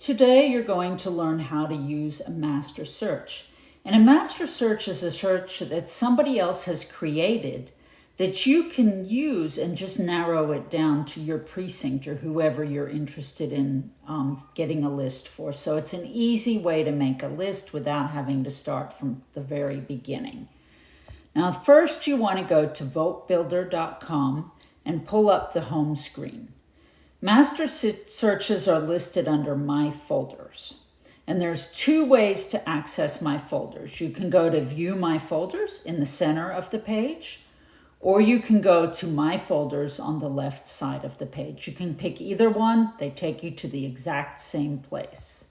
Today you're going to learn how to use a master search. And a master search is a search that somebody else has created that you can use and just narrow it down to your precinct or whoever you're interested in getting a list for. So it's an easy way to make a list without having to start from the very beginning. Now, first you want to go to votebuilder.com and pull up the home screen. Master searches are listed under My Folders. And there's two ways to access My Folders. You can go to View My Folders in the center of the page, or you can go to My Folders on the left side of the page. You can pick either one. They take you to the exact same place.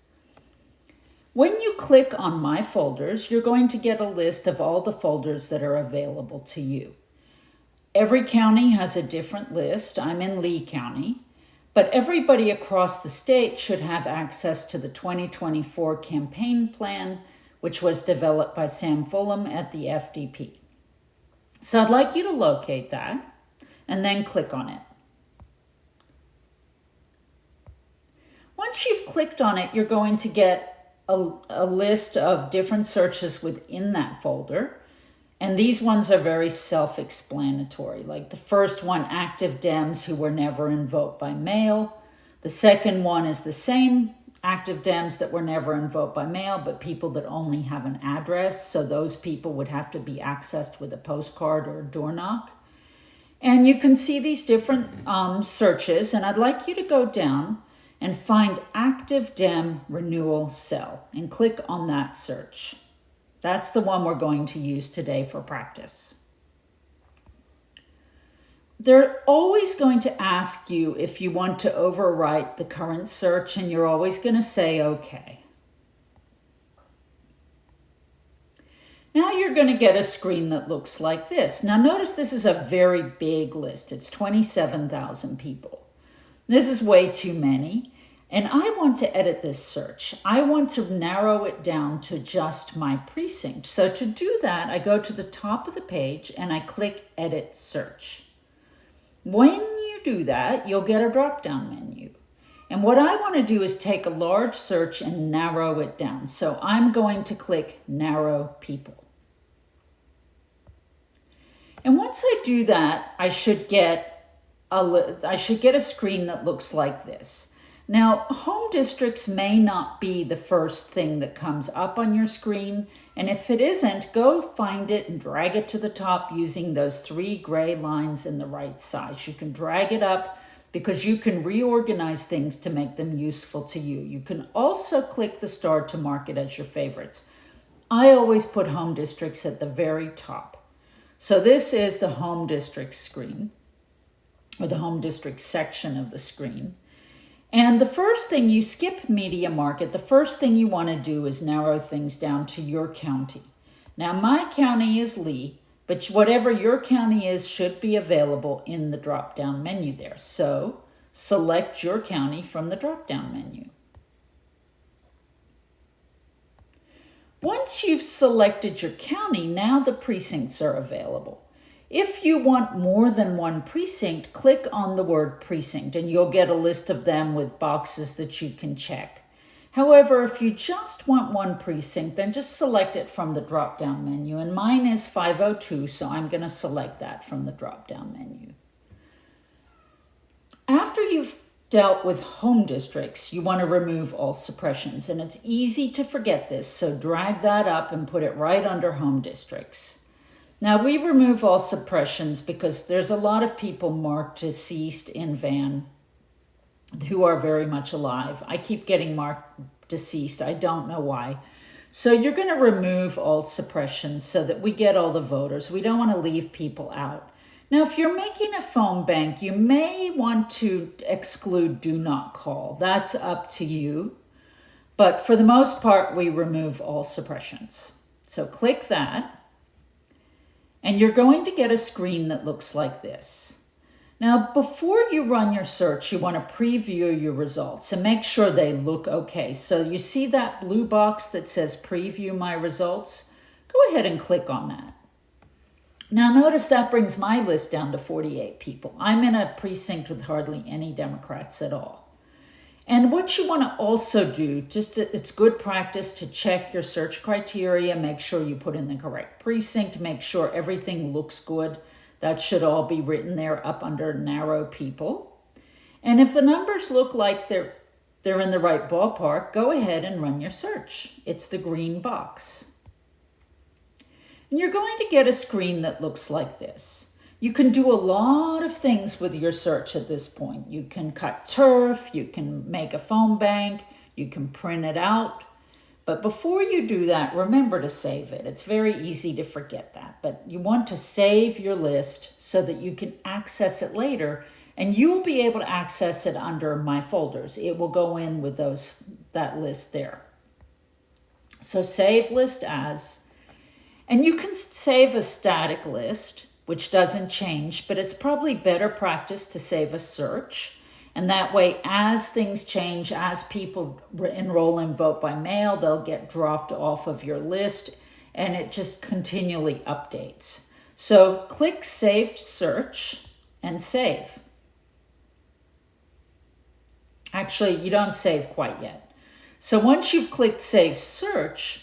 When you click on My Folders, you're going to get a list of all the folders that are available to you. Every county has a different list. I'm in Lee County. But everybody across the state should have access to the 2024 campaign plan, which was developed by Sam Fulham at the FDP. So I'd like you to locate that and then click on it. Once you've clicked on it, you're going to get a list of different searches within that folder. And these ones are very self-explanatory. Like the first one, active Dems who were never in vote by mail. The second one is the same, active Dems that were never in vote by mail, but people that only have an address. So those people would have to be accessed with a postcard or a door knock. And you can see these different searches. And I'd like you to go down and find active Dem renewal cell and click on that search. That's the one we're going to use today for practice. They're always going to ask you if you want to overwrite the current search, and you're always going to say okay. Now you're going to get a screen that looks like this. Now notice this is a very big list. It's 27,000 people. This is way too many. And I want to edit this search. I want to narrow it down to just my precinct. So to do that, I go to the top of the page and I click Edit Search. When you do that, you'll get a drop-down menu. And what I want to do is take a large search and narrow it down. So I'm going to click Narrow People. And once I do that, I should get a screen that looks like this. Now, home districts may not be the first thing that comes up on your screen, and if it isn't, go find it and drag it to the top using those three gray lines in the right size. You can drag it up because you can reorganize things to make them useful to you. You can also click the star to mark it as your favorites. I always put home districts at the very top. So this is the home district screen, or the home district section of the screen. And the first thing, you skip media market, the first thing you want to do is narrow things down to your county. Now, my county is Lee, but whatever your county is should be available in the drop-down menu there. So select your county from the drop-down menu. Once you've selected your county, now the precincts are available. If you want more than one precinct, click on the word precinct and you'll get a list of them with boxes that you can check. However, if you just want one precinct, then just select it from the drop-down menu. And mine is 502, so I'm going to select that from the drop-down menu. After you've dealt with home districts, you want to remove all suppressions. And it's easy to forget this, so drag that up and put it right under home districts. Now, we remove all suppressions because there's a lot of people marked deceased in Van who are very much alive. I keep getting marked deceased. I don't know why. So you're going to remove all suppressions so that we get all the voters. We don't want to leave people out. Now, if you're making a phone bank, you may want to exclude do not call. That's up to you. But for the most part, we remove all suppressions. So click that. And you're going to get a screen that looks like this. Now, before you run your search, you want to preview your results and make sure they look okay. So you see that blue box that says preview my results? Go ahead and click on that. Now, notice that brings my list down to 48 people. I'm in a precinct with hardly any Democrats at all. And what you want to also do, it's good practice to check your search criteria, make sure you put in the correct precinct, make sure everything looks good. That should all be written there up under narrow people. And if the numbers look like they're in the right ballpark, go ahead and run your search. It's the green box. And you're going to get a screen that looks like this. You can do a lot of things with your search at this point. You can cut turf, you can make a phone bank, you can print it out. But before you do that, remember to save it. It's very easy to forget that. But you want to save your list so that you can access it later, and you'll be able to access it under My Folders. It will go in with that list there. So save list as, and you can save a static list, which doesn't change, but it's probably better practice to save a search. And that way, as things change, as people enroll in vote by mail, they'll get dropped off of your list, and it just continually updates. So click Saved Search and save. Actually, you don't save quite yet. So once you've clicked Save Search,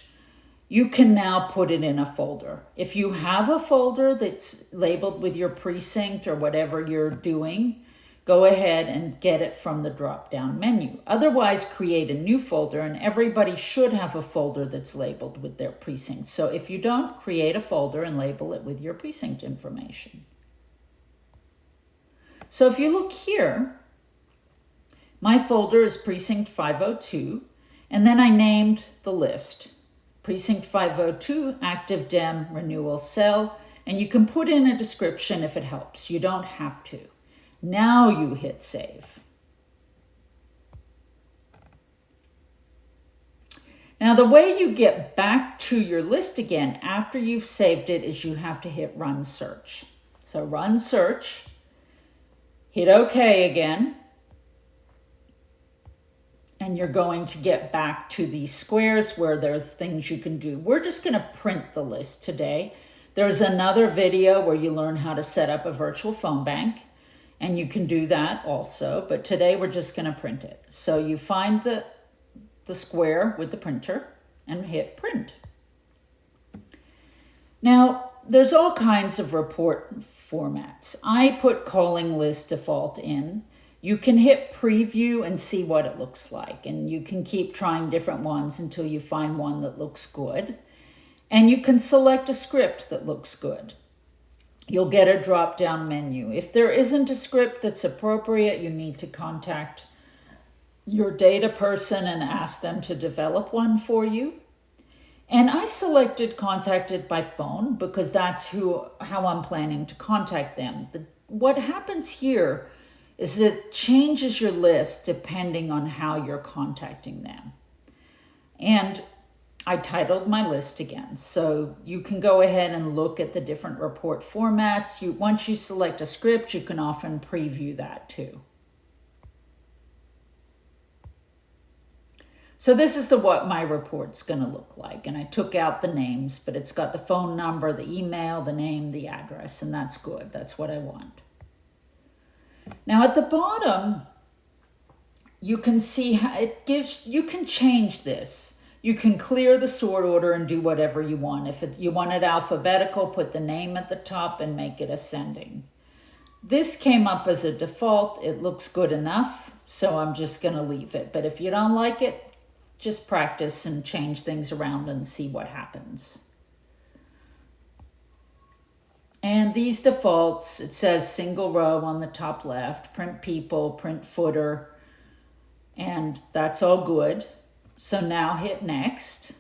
you can now put it in a folder. If you have a folder that's labeled with your precinct or whatever you're doing, go ahead and get it from the drop-down menu. Otherwise, create a new folder, and everybody should have a folder that's labeled with their precinct. So if you don't, create a folder and label it with your precinct information. So if you look here, my folder is Precinct 502, and then I named the list. Precinct 502, Active Dem Renewal Cell, and you can put in a description if it helps. You don't have to. Now you hit save. Now the way you get back to your list again after you've saved it is you have to hit Run Search. So run search, hit OK again, and you're going to get back to these squares where there's things you can do. We're just going to print the list today. There's another video where you learn how to set up a virtual phone bank, and you can do that also, but today we're just going to print it. So you find the square with the printer and hit print. Now, there's all kinds of report formats. I put calling list default in. You can hit preview and see what it looks like, and you can keep trying different ones until you find one that looks good. And you can select a script that looks good. You'll get a drop-down menu. If there isn't a script that's appropriate, you need to contact your data person and ask them to develop one for you. And I selected contacted by phone because that's how I'm planning to contact them. What happens here is it changes your list depending on how you're contacting them. And I titled my list again, so you can go ahead and look at the different report formats. Once you select a script, you can often preview that too. So this is what my report's going to look like, and I took out the names, but it's got the phone number, the email, the name, the address, and that's good. That's what I want. Now at the bottom, you can see how you can change this. You can clear the sort order and do whatever you want. If you want it alphabetical, put the name at the top and make it ascending. This came up as a default. It looks good enough, so I'm just going to leave it. But if you don't like it, just practice and change things around and see what happens. And these defaults, it says single row on the top left, print people, print footer, and that's all good. So now hit next.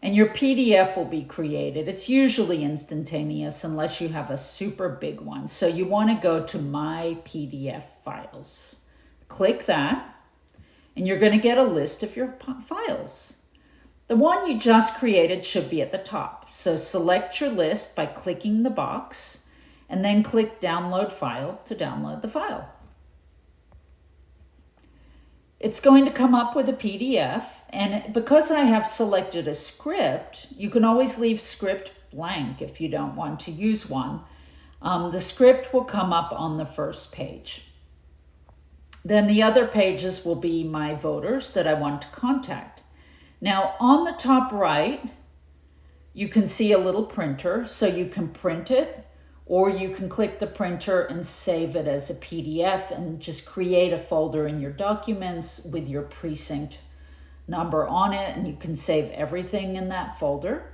And your PDF will be created. It's usually instantaneous unless you have a super big one. So you want to go to My PDF Files. Click that, and you're going to get a list of your files. The one you just created should be at the top. So select your list by clicking the box and then click Download File to download the file. It's going to come up with a PDF, and because I have selected a script, you can always leave script blank if you don't want to use one. The script will come up on the first page. Then the other pages will be my voters that I want to contact. Now on the top right, you can see a little printer, so you can print it, or you can click the printer and save it as a PDF and just create a folder in your documents with your precinct number on it, and you can save everything in that folder.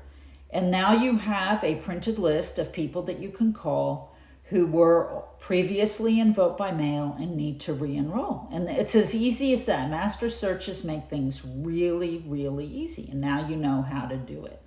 And now you have a printed list of people that you can call who were previously in vote by mail and need to re-enroll. And it's as easy as that. Master searches make things really, really easy. And now you know how to do it.